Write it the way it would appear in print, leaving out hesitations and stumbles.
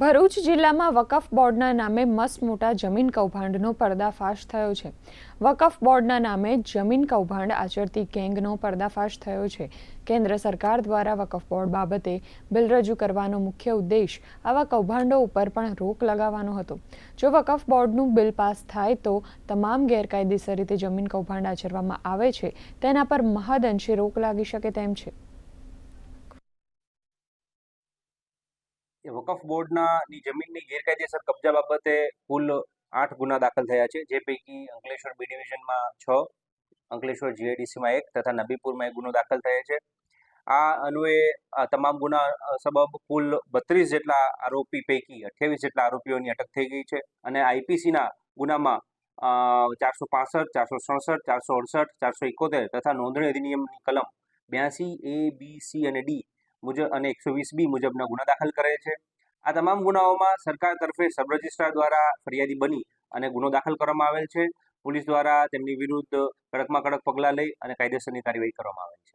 ભરૂચ જિલ્લામાં વકફ બોર્ડના નામે મસ્ત મોટા જમીન કૌભાંડનો પર્દાફાશ થયો છે. વકફ બોર્ડના નામે જમીન કૌભાંડ આચરતી ગેંગનો પર્દાફાશ થયો છે. કેન્દ્ર સરકાર દ્વારા વકફ બોર્ડ બાબતે બિલ રજૂ કરવાનો મુખ્ય ઉદ્દેશ આવા કૌભાંડો ઉપર પણ રોક લગાવવાનો હતો. જો વકફ બોર્ડનું બિલ પાસ થાય તો તમામ ગેરકાયદેસર રીતે જમીન કૌભાંડ આચરવામાં આવે છે તેના પર મહદઅંશે રોક લાગી શકે તેમ છે. વકફ બોર્ડની જમીનની ગેરકાયદેસર કબજા બાબતે કુલ 8 ગુના દાખલ થયા છે, જે પૈકી અંકલેશ્વર બી ડિવિઝનમાં 6, અંકલેશ્વર જીઆઈડીસીમાં 1 તથા નબીપુરમાં 1 ગુનો દાખલ થયો છે. આ અન્વયે તમામ ગુના સબબ કુલ 32 જેટલા આરોપી પૈકી 28 જેટલા આરોપીઓની અટક થઈ ગઈ છે અને આઈપીસીના ગુનામાં 465, 467, 468, 471 તથા નોંધણી અધિનિયમની કલમ 82A, B, C અને D મુજબ અને 120B મુજબના ગુના દાખલ કરે છે. આ તમામ ગુનાઓમાં સરકાર તરફે સબ રજિસ્ટ્રાર દ્વારા ફરિયાદી બની અને ગુનો દાખલ કરવામાં આવેલ છે. પોલીસ દ્વારા તેમની વિરુદ્ધ કડકમાં કડક પગલાં લઈ અને કાયદેસરની કાર્યવાહી કરવામાં આવેલ છે.